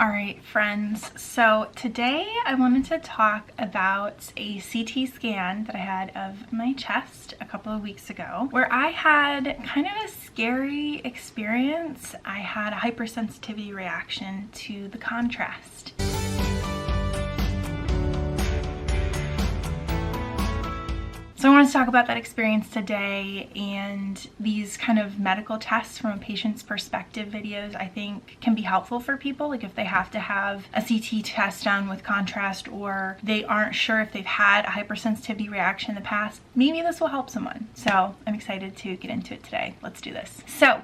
All right, friends, so today I wanted to talk about a CT scan that I had of my chest a couple of weeks ago where I had kind of a scary experience. I had a hypersensitivity reaction to the contrast. So I wanted to talk about that experience today, and these kind of medical tests from a patient's perspective videos I think can be helpful for people, like if they have to have a CT test done with contrast or they aren't sure if they've had a hypersensitivity reaction in the past. Maybe this will help someone. So I'm excited to get into it today. Let's do this. So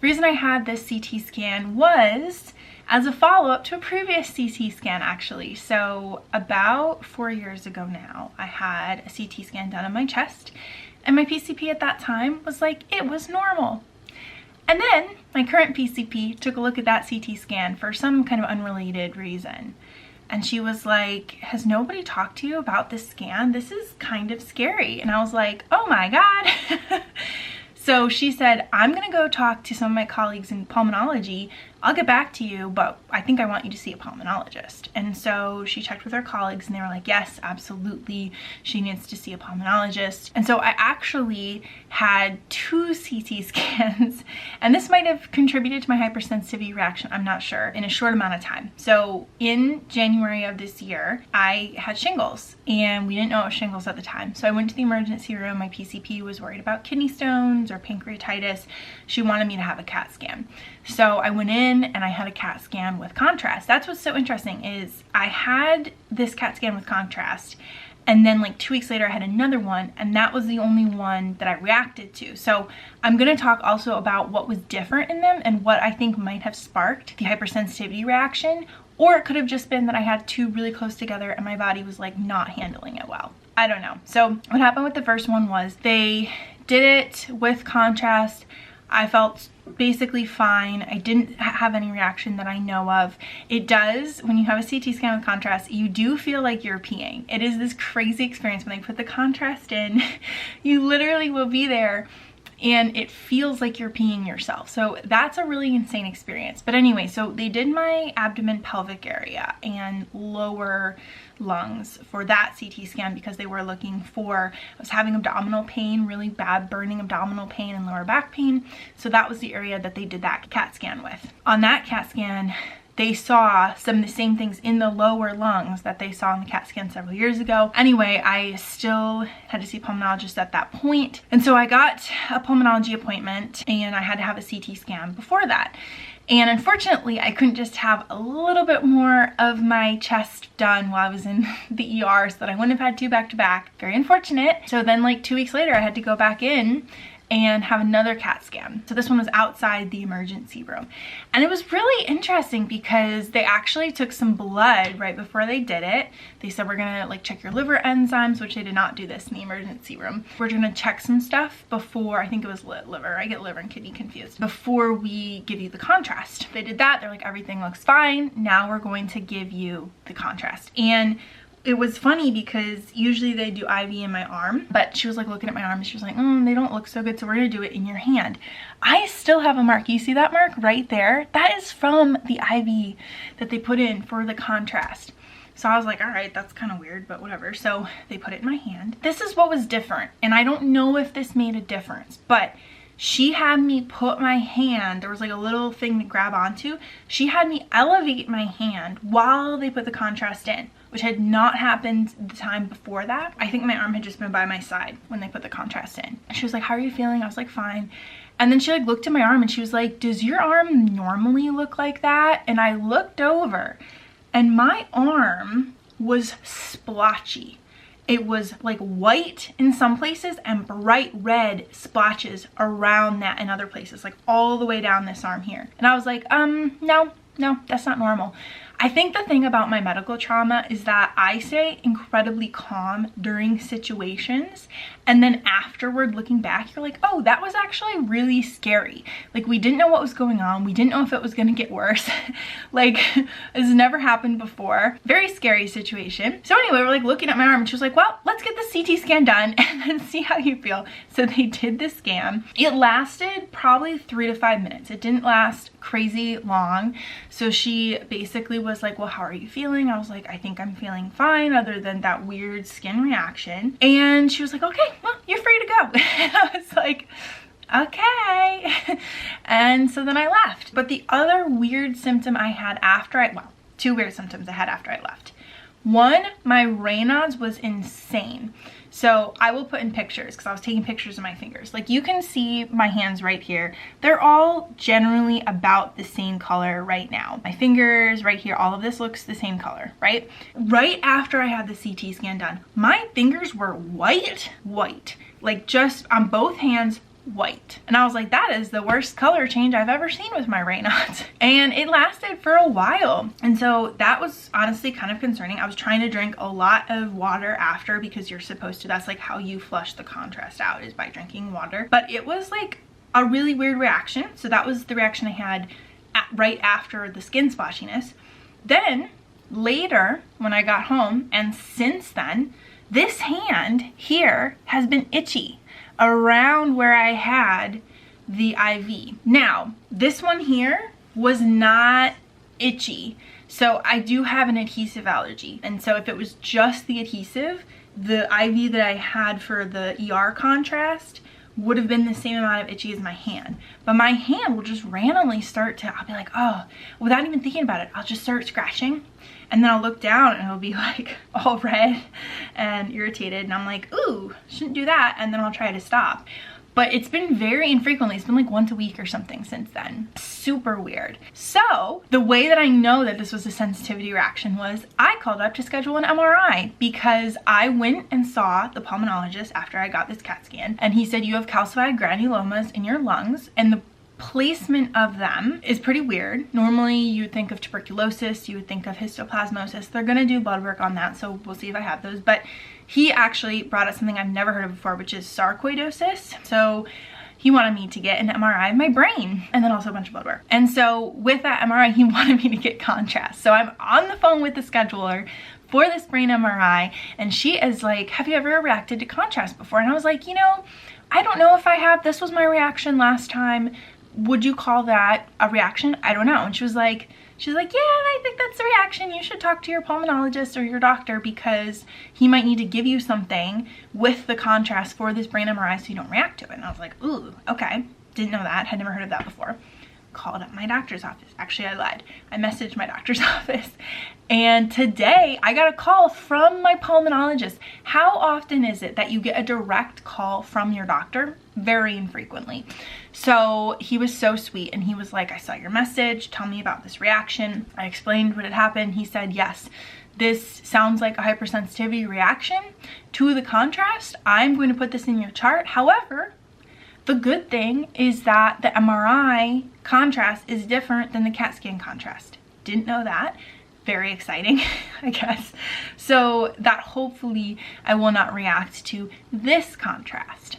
the reason I had this CT scan was as a follow-up to a previous CT scan, actually. So about 4 years ago now, I had a CT scan done on my chest, and my PCP at that time was like, it was normal. And then my current PCP took a look at that CT scan for some kind of unrelated reason. And she was like, has nobody talked to you about this scan? This is kind of scary. And I was like, oh my God. So she said, I'm gonna go talk to some of my colleagues in pulmonology. I'll get back to you, but I think I want you to see a pulmonologist. And so she checked with her colleagues and they were like, yes, absolutely, she needs to see a pulmonologist. And so I actually had 2 CT scans, and this might have contributed to my hypersensitivity reaction, I'm not sure, in a short amount of time. So in January of this year, I had shingles, and we didn't know it was shingles at the time. So I went to the emergency room. My PCP was worried about kidney stones or pancreatitis. She wanted me to have a CAT scan. So I went in and I had a CAT scan with contrast. That's what's so interesting is I had this CAT scan with contrast, and then like 2 weeks later I had another one, and that was the only one that I reacted to. So I'm going to talk also about what was different in them and what I think might have sparked the hypersensitivity reaction, or it could have just been that I had 2 really close together and my body was like not handling it well. I don't know. So what happened with the first one was they did it with contrast. I felt basically fine. I didn't have any reaction that I know of. It does, when you have a CT scan with contrast, you do feel like you're peeing. It is this crazy experience when they put the contrast in. You literally will be there and it feels like you're peeing yourself. So that's a really insane experience. But anyway, so they did my abdomen, pelvic area and lower lungs for that CT scan because they were looking for, I was having abdominal pain, really bad burning abdominal pain and lower back pain. So that was the area that they did that CAT scan with. On that CAT scan, they saw some of the same things in the lower lungs that they saw in the CAT scan several years ago. Anyway, I still had to see a pulmonologist at that point. And so I got a pulmonology appointment and I had to have a CT scan before that. And unfortunately, I couldn't just have a little bit more of my chest done while I was in the ER, so that I wouldn't have had 2 back to back. Very unfortunate. So then like 2 weeks later, I had to go back in and have another CAT scan. So this one was outside the emergency room. And it was really interesting because they actually took some blood right before they did it. They said, we're gonna like check your liver enzymes, which they did not do this in the emergency room. We're gonna check some stuff before, I think it was liver, I get liver and kidney confused, before we give you the contrast. They did that, they're like, everything looks fine. Now we're going to give you the contrast. And it was funny because usually they do IV in my arm, but she was like looking at my arm and she was like, they don't look so good, so we're gonna do it in your hand. I still have a mark. You see that mark right there? That is from the IV that they put in for the contrast. So I was like, all right, that's kind of weird, but whatever. So they put it in my hand. This is what was different, and I don't know if this made a difference, but she had me put my hand, there was like a little thing to grab onto. She had me elevate my hand while they put the contrast in, which had not happened the time before that. I think my arm had just been by my side when they put the contrast in. And she was like, how are you feeling? I was like, fine. And then she like looked at my arm and she was like, does your arm normally look like that? And I looked over and my arm was splotchy. It was like white in some places and bright red splotches around that in other places, like all the way down this arm here. And I was like, no, that's not normal. I think the thing about my medical trauma is that I stay incredibly calm during situations, and then afterward looking back, you're like, oh, that was actually really scary. Like, we didn't know what was going on. We didn't know if it was gonna get worse. Like, this has never happened before. Very scary situation. So anyway, we're like looking at my arm and she was like, well, let's get the CT scan done and then see how you feel. So they did the scan. It lasted probably 3 to 5 minutes. It didn't last crazy long. So she basically was like, well, how are you feeling? I was like, I think I'm feeling fine other than that weird skin reaction. And she was like, okay, well, you're free to go. And I was like, okay. And so then I left. But the other weird symptom I had after well, two weird symptoms I had after I left. One, my Raynaud's was insane. So I will put in pictures because I was taking pictures of my fingers. Like you can see my hands right here. They're all generally about the same color right now. My fingers right here, all of this looks the same color, right? Right after I had the CT scan done, my fingers were white, like just on both hands, white. And I was like, that is the worst color change I've ever seen with my Raynaud's. And it lasted for a while. And so that was honestly kind of concerning. I was trying to drink a lot of water after because you're supposed to, that's like how you flush the contrast out, is by drinking water. But it was like a really weird reaction. So that was the reaction I had right after the skin splotchiness. Then later when I got home, and since then, this hand here has been itchy around where I had the IV. Now, this one here was not itchy. So I do have an adhesive allergy. And so if it was just the adhesive, the IV that I had for the ER contrast would have been the same amount of itchy as my hand. But my hand will just randomly start to, I'll be like, oh, without even thinking about it, I'll just start scratching. And then I'll look down and it'll be like all red and irritated. And I'm like, ooh, shouldn't do that. And then I'll try to stop. But it's been very infrequently. It's been like once a week or something since then. Super weird. So the way that I know that this was a sensitivity reaction was I called up to schedule an MRI because I went and saw the pulmonologist after I got this CAT scan. And he said, you have calcified granulomas in your lungs, and the placement of them is pretty weird. Normally you would think of tuberculosis, you would think of histoplasmosis. They're gonna do blood work on that, so we'll see if I have those. But he actually brought up something I've never heard of before, which is sarcoidosis. So he wanted me to get an MRI of my brain and then also a bunch of blood work. And so with that MRI, he wanted me to get contrast. So I'm on the phone with the scheduler for this brain MRI, and she is like, have you ever reacted to contrast before? And I was like, you know, I don't know if I have. This was my reaction last time. Would you call that a reaction? I don't know. And she was like, yeah, I think that's a reaction. You should talk to your pulmonologist or your doctor because he might need to give you something with the contrast for this brain MRI so you don't react to it. And I was like, ooh, okay. Didn't know that. Had never heard of that before. Called up my doctor's office. Actually, I lied. I messaged my doctor's office. And today I got a call from my pulmonologist. How often is it that you get a direct call from your doctor? Very infrequently. So he was so sweet and he was like, I saw your message. Tell me about this reaction. I explained what had happened. He said, yes, this sounds like a hypersensitivity reaction to the contrast. I'm going to put this in your chart. However, the good thing is that the MRI contrast is different than the CAT scan contrast. Didn't know that. Very exciting, I guess. So that hopefully I will not react to this contrast.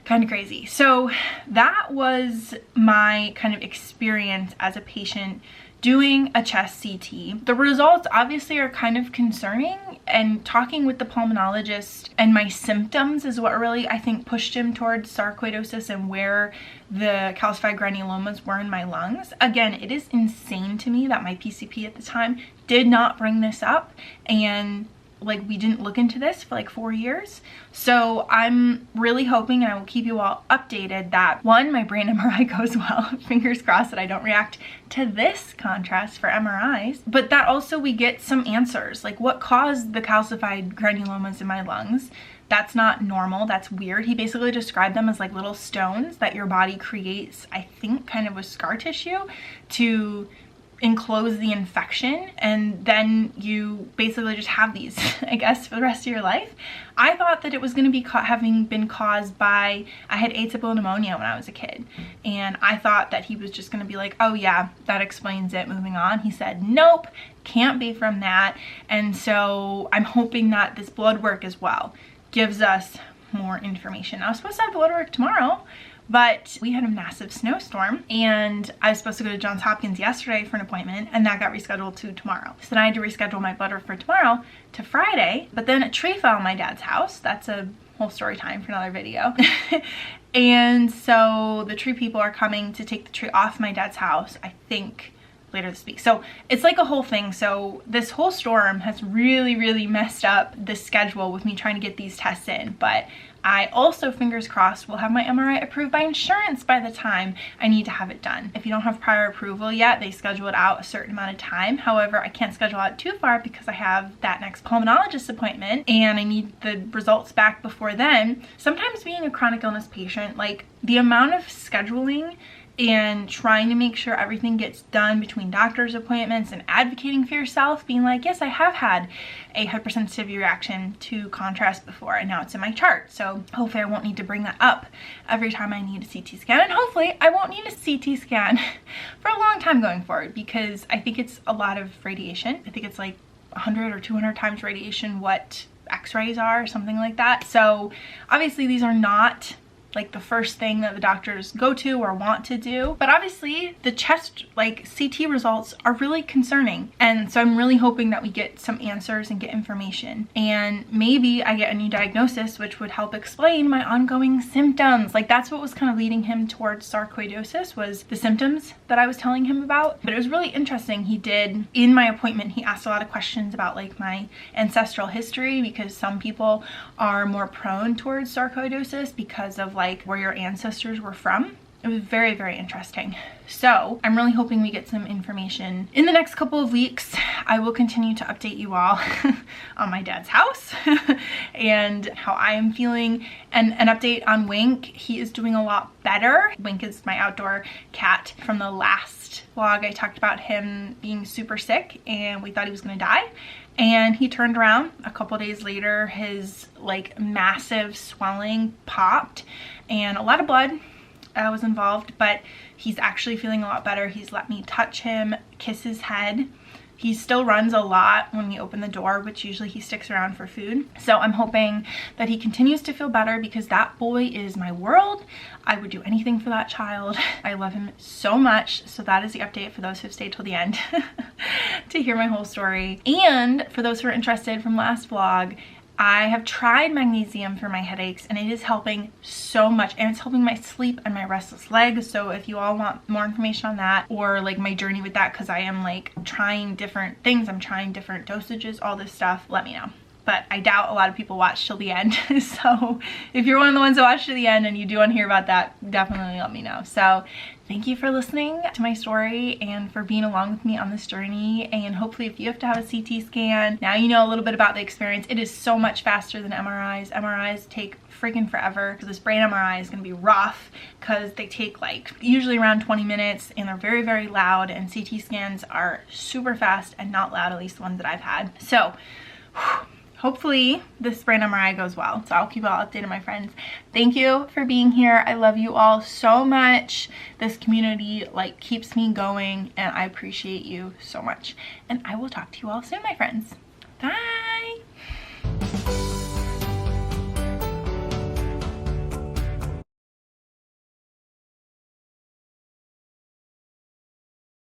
Kind of crazy. So that was my kind of experience as a patient doing a chest CT. The results obviously are kind of concerning, and talking with the pulmonologist and my symptoms is what really, I think, pushed him towards sarcoidosis and where the calcified granulomas were in my lungs. Again, it is insane to me that my PCP at the time did not bring this up, and like we didn't look into this for like 4 years. So I'm really hoping, and I will keep you all updated, that one, my brain MRI goes well. Fingers crossed that I don't react to this contrast for MRIs, but that also we get some answers, like what caused the calcified granulomas in my lungs. That's not normal. That's weird. He basically described them as like little stones that your body creates, I think, kind of with scar tissue to enclose the infection, and then you basically just have these, I guess, for the rest of your life. I thought that it was going to be having been caused by, I had atypical pneumonia when I was a kid, and I thought that he was just going to be like, oh yeah, that explains it, moving on. He said, nope, can't be from that. And so I'm hoping that this blood work as well gives us more information. I was supposed to have blood work tomorrow, but we had a massive snowstorm, and I was supposed to go to Johns Hopkins yesterday for an appointment, and that got rescheduled to tomorrow. So then I had to reschedule my blood work for tomorrow to Friday, but then a tree fell on my dad's house. That's a whole story time for another video. And so the tree people are coming to take the tree off my dad's house, I think later this week. So it's like a whole thing. So this whole storm has really messed up the schedule with me trying to get these tests in, but I also, fingers crossed, will have my MRI approved by insurance by the time I need to have it done. If you don't have prior approval yet, they schedule it out a certain amount of time. However, I can't schedule out too far because I have that next pulmonologist appointment and I need the results back before then. Sometimes being a chronic illness patient, like the amount of scheduling and trying to make sure everything gets done between doctor's appointments and advocating for yourself, being like, yes, I have had a hypersensitivity reaction to contrast before and now it's in my chart. So hopefully I won't need to bring that up every time I need a CT scan, and hopefully I won't need a CT scan for a long time going forward, because I think it's a lot of radiation. I think it's like 100 or 200 times radiation what x-rays are, or something like that. So obviously these are not like the first thing that the doctors go to or want to do, but obviously the chest like CT results are really concerning, and so I'm really hoping that we get some answers and get information, and maybe I get a new diagnosis which would help explain my ongoing symptoms. Like that's what was kind of leading him towards sarcoidosis, was the symptoms that I was telling him about. But it was really interesting. He did, in my appointment, he asked a lot of questions about like my ancestral history, because some people are more prone towards sarcoidosis because of like where your ancestors were from. It was very interesting. So I'm really hoping we get some information in the next couple of weeks. I will continue to update you all on my dad's house and how I am feeling, and an update on Wink. He is doing a lot better. Wink is my outdoor cat. From the last vlog I talked about him being super sick and we thought he was gonna die, and he turned around a couple days later. His like massive swelling popped and a lot of blood was involved, but he's actually feeling a lot better. He's let me touch him, kiss his head. He still runs a lot when we open the door, which usually he sticks around for food. So I'm hoping that he continues to feel better, because that boy is my world. I would do anything for that child. I love him so much. So that is the update for those who've stayed till the end to hear my whole story. And for those who are interested from last vlog, I have tried magnesium for my headaches and it is helping so much, and it's helping my sleep and my restless legs. So if you all want more information on that, or like my journey with that, because I am like trying different things, I'm trying different dosages, all this stuff, let me know. But I doubt a lot of people watch till the end. So if you're one of the ones that watch to the end and you do want to hear about that, definitely let me know. So thank you for listening to my story and for being along with me on this journey. And hopefully if you have to have a CT scan, now you know a little bit about the experience. It is so much faster than MRIs. MRIs take freaking forever. So this brain MRI is going to be rough because they take like usually around 20 minutes and they're very loud, and CT scans are super fast and not loud, at least the ones that I've had. So hopefully this brain MRI goes well. So I'll keep you all updated, my friends. Thank you for being here. I love you all so much. This community like keeps me going and I appreciate you so much. And I will talk to you all soon, my friends. Bye.